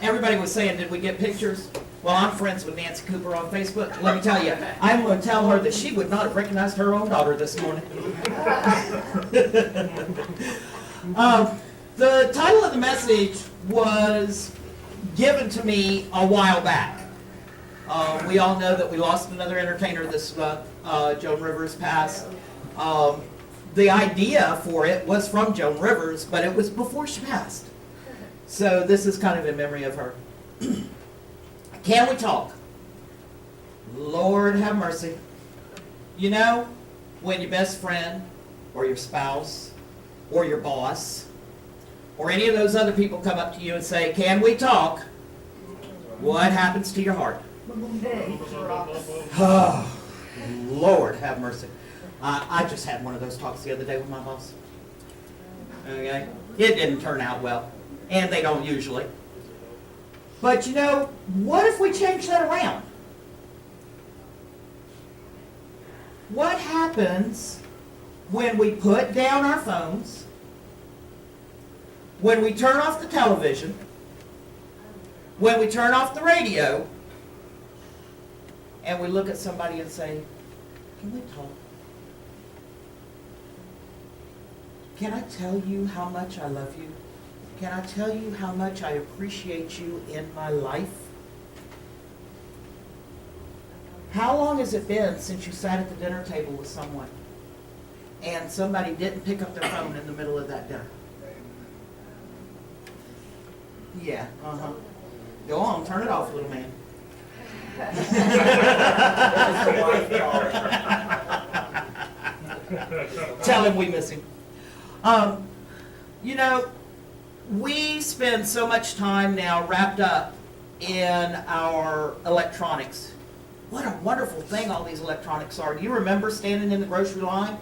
Everybody was saying, did we get pictures? Well, I'm friends with Nancy Cooper on Facebook. Let me tell you, I'm going to tell her that she would not have recognized her own daughter this morning. The title of the message was given to me a while back. We all know that we lost another entertainer this month. Joan Rivers passed. The idea for it was from Joan Rivers, but it was before she passed. So this is kind of in memory of her. Can we talk? Lord have mercy. You know, when your best friend or your spouse or your boss or any of those other people come up to you and say, can we talk? What happens to your heart? Oh, Lord have mercy. I just had one of those talks the other day with my boss. Okay? It didn't turn out well. And they don't usually. But you know, what if we change that around? What happens when we put down our phones, when we turn off the television, when we turn off the radio, and we look at somebody and say, can we talk? Can I tell you how much I love you? Can I tell you how much I appreciate you in my life? How long has it been since you sat at the dinner table with someone and somebody didn't pick up their phone in the middle of that dinner? Yeah, Go on, turn it off, little man. Tell him we miss him. You know, we spend so much time now wrapped up in our electronics. What a wonderful thing all these electronics are. Do you remember standing in the grocery line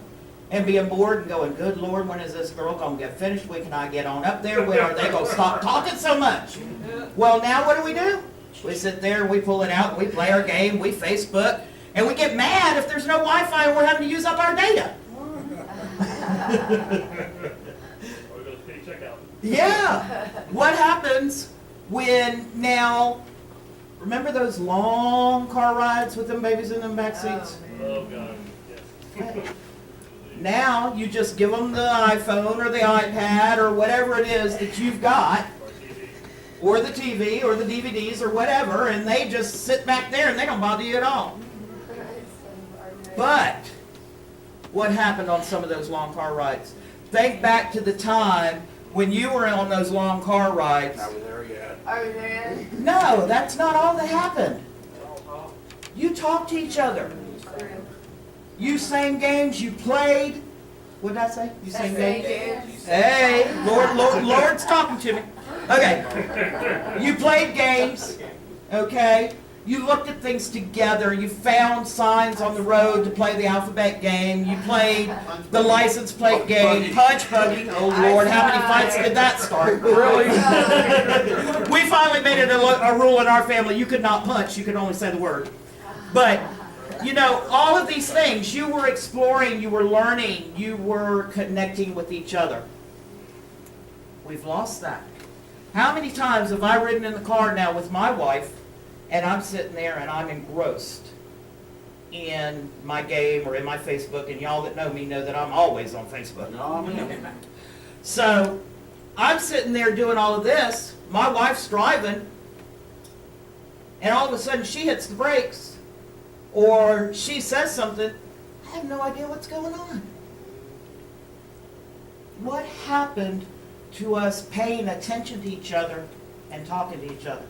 and being bored and going, good Lord, when is this girl going to get finished? When can I get on up there? When are they going to stop talking so much? Well, now what do? We sit there and we pull it out, we play our game, we Facebook, and we get mad if there's no Wi-Fi and we're having to use up our data. Yeah. What happens when now, remember those long car rides with them babies in them back seats? Oh, God, yes. Now you just give them the iPhone or the iPad or whatever it is that you've got, or the TV or the DVDs or whatever, and they just sit back there and they don't bother you at all. But what happened on some of those long car rides? Think back to the time when you were on those long car rides. Are we there yet? Are we there? No, that's not all that happened. You talked to each other. You sang games, you played. What did I say? You sang games? Hey, Lord's talking to me. Okay. You played games. Okay. You looked at things together. You found signs on the road to play the alphabet game. You played the license plate game, punch buggy. Oh Lord, how many fights did that start? Really? We finally made it a rule in our family. You could not punch. You could only say the word. But you know, all of these things, you were exploring, you were learning, you were connecting with each other. We've lost that. How many times have I ridden in the car now with my wife, and I'm sitting there and I'm engrossed in my game or in my Facebook, and y'all that know me know that I'm always on Facebook. So I'm sitting there doing all of this, my wife's driving, and all of a sudden she hits the brakes. Or she says something, I have no idea what's going on. What happened to us paying attention to each other and talking to each other?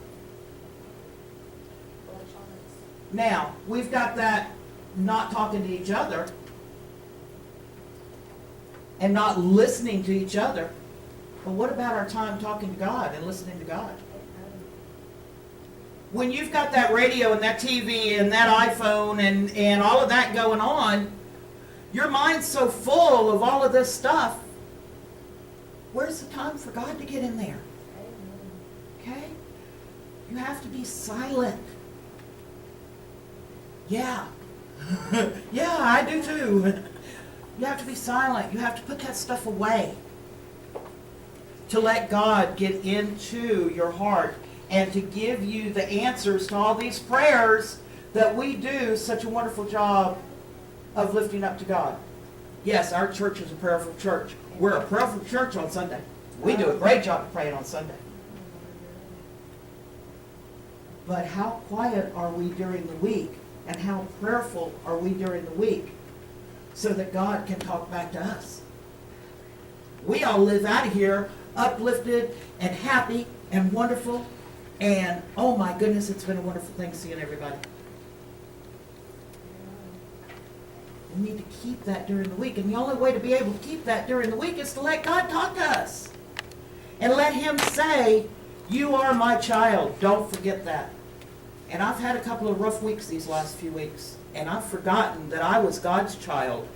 Now, we've got that not talking to each other and not listening to each other. But what about our time talking to God and listening to God? When you've got that radio and that TV and that iPhone and all of that going on, your mind's so full of all of this stuff. Where's the time for God to get in there? Okay? You have to be silent. Yeah. Yeah, I do too. You have to be silent. You have to put that stuff away. to let God get into your heart and to give you the answers to all these prayers that we do such a wonderful job of lifting up to God. Yes, our church is a prayerful church. We're a prayerful church on Sunday. We do a great job of praying on Sunday. But how quiet are we during the week? And how prayerful are we during the week so that God can talk back to us? We all live out of here uplifted and happy and wonderful. And oh my goodness, it's been a wonderful thing seeing everybody. We need to keep that during the week. And the only way to be able to keep that during the week is to let God talk to us. And let Him say, you are my child. Don't forget that. And I've had a couple of rough weeks these last few weeks. And I've forgotten that I was God's child.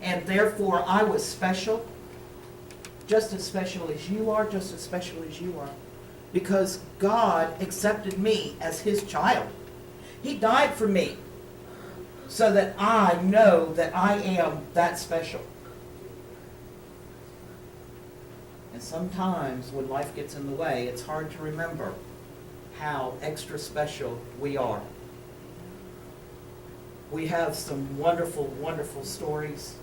And therefore I was special. Just as special as you are. Just as special as you are. Because God accepted me as His child. He died for me. So that I know that I am that special. And sometimes when life gets in the way, it's hard to remember how extra special we are. We have some wonderful, wonderful stories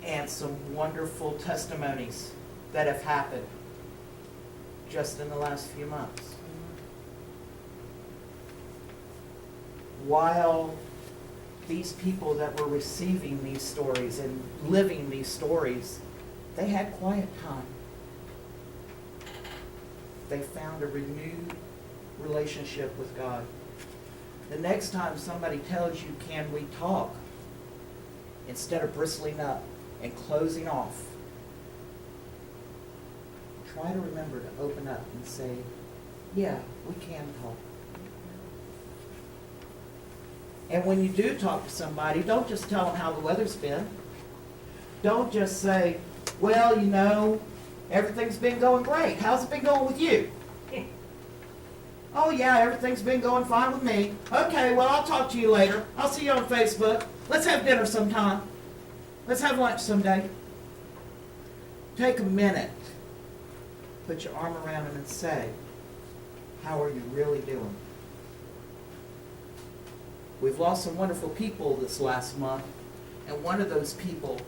and some wonderful testimonies that have happened just in the last few months. While these people that were receiving these stories and living these stories, they had quiet time. They found a renewed relationship with God. The next time somebody tells you, can we talk? Instead of bristling up and closing off, try to remember to open up and say, yeah, we can talk. And when you do talk to somebody, don't just tell them how the weather's been. Don't just say, well, you know, everything's been going great. How's it been going with you? Oh, yeah, everything's been going fine with me. Okay, well, I'll talk to you later. I'll see you on Facebook. Let's have dinner sometime. Let's have lunch someday. Take a minute. Put your arm around them and say, how are you really doing? We've lost some wonderful people this last month, and one of those people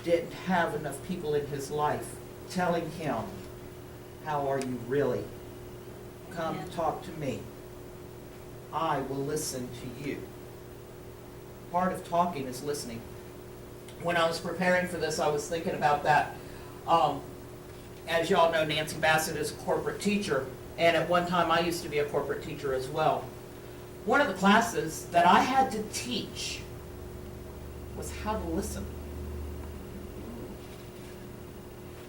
didn't have enough people in his life telling him, how are you really? Come talk to me. I will listen to you. Part of talking is listening. When I was preparing for this, I was thinking about that. As y'all know, Nancy Bassett is a corporate teacher, and at one time I used to be a corporate teacher as well. One of the classes that I had to teach was how to listen.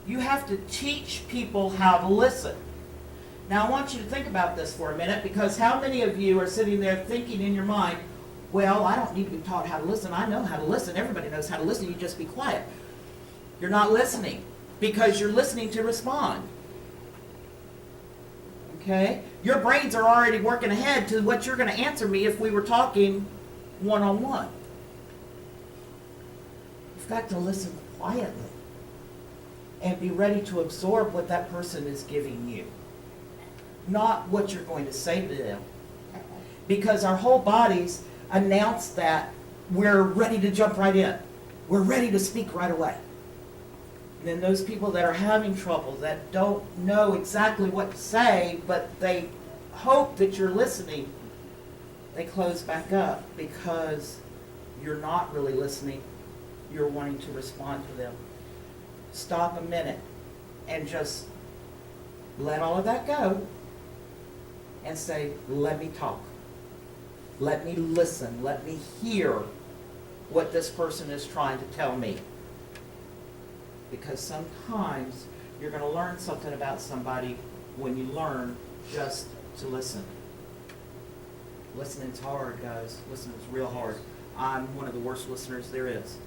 You have to teach people how to listen. Now I want you to think about this for a minute, because how many of you are sitting there thinking in your mind, well, I don't need to be taught how to listen. I know how to listen. Everybody knows how to listen. You just be quiet. You're not listening because you're listening to respond. Okay? Your brains are already working ahead to what you're going to answer me if we were talking one-on-one. You've got to listen quietly and be ready to absorb what that person is giving you, not what you're going to say to them. Because our whole bodies announce that we're ready to jump right in. We're ready to speak right away. And then those people that are having trouble, that don't know exactly what to say, but they hope that you're listening, they close back up because you're not really listening. You're wanting to respond to them. Stop a minute and just let all of that go and say, let me talk. Let me listen. Let me hear what this person is trying to tell me. Because sometimes you're going to learn something about somebody when you learn just to listen. Listening's hard, guys. Listening's real hard. I'm one of the worst listeners there is.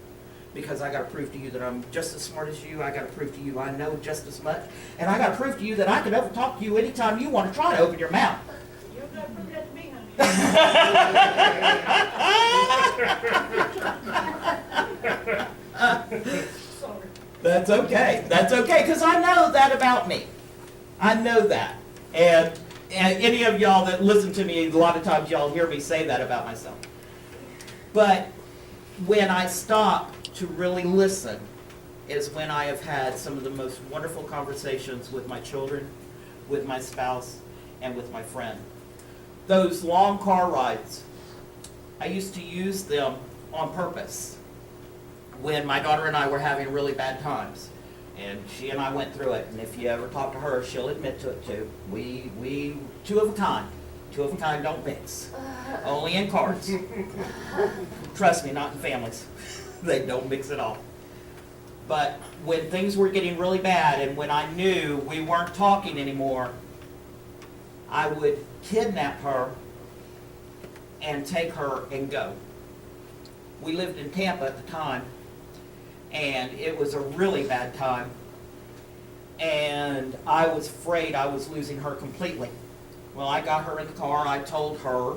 Because I got to prove to you that I'm just as smart as you. I got to prove to you I know just as much. And I got to prove to you that I can ever talk to you anytime you want to try to open your mouth. You don't got to prove that to me, honey. Sorry. That's okay. That's okay, because I know that about me. I know that. And any of y'all that listen to me, a lot of times y'all hear me say that about myself. But when I stop to really listen is when I have had some of the most wonderful conversations with my children, with my spouse, and with my friend. Those long car rides, I used to use them on purpose when my daughter and I were having really bad times. And she and I went through it, and if you ever talk to her, she'll admit to it too. We two of a kind. Two of a kind don't mix. Only in cars. Trust me, not in families. They don't mix at all. But when things were getting really bad and when I knew we weren't talking anymore, I would kidnap her and take her and go. We lived in Tampa at the time, and it was a really bad time. And I was afraid I was losing her completely. Well, I got her in the car. I told her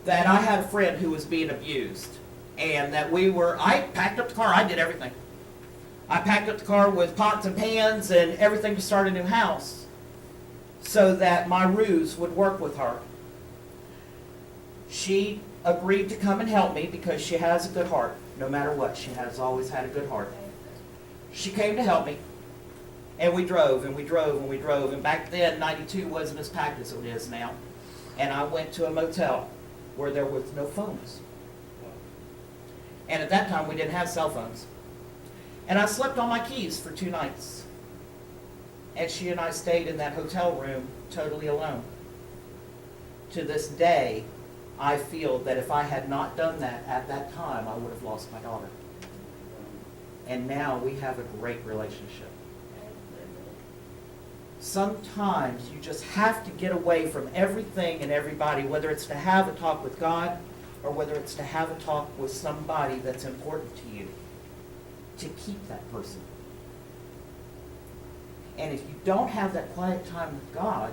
that I had a friend who was being abused, and that I packed up the car. I did everything. I packed up the car with pots and pans and everything to start a new house so that my ruse would work with her. She agreed to come and help me because she has a good heart. No matter what, she has always had a good heart. She came to help me, and we drove, and we drove, and we drove. And back then, 92 wasn't as packed as it is now. And I went to a motel where there was no phones. And at that time, we didn't have cell phones. And I slept on my keys for 2 nights. And she and I stayed in that hotel room totally alone. To this day, I feel that if I had not done that at that time, I would have lost my daughter. And now we have a great relationship. Sometimes you just have to get away from everything and everybody, whether it's to have a talk with God or whether it's to have a talk with somebody that's important to you, to keep that person. And if you don't have that quiet time with God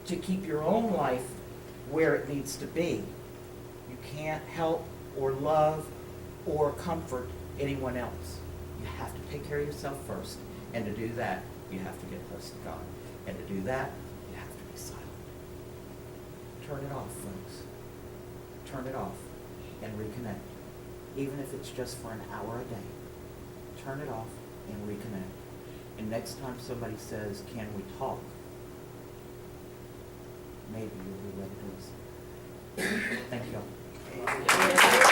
to keep your own life where it needs to be, you can't help or love or comfort anyone else. You have to take care of yourself first. And to do that, you have to get close to God. And to do that, you have to be silent. Turn it off, folks. Turn it off and reconnect. Even if it's just for an hour a day. Turn it off and reconnect. And next time somebody says, "Can we talk?" maybe you'll be ready to listen. Thank you all.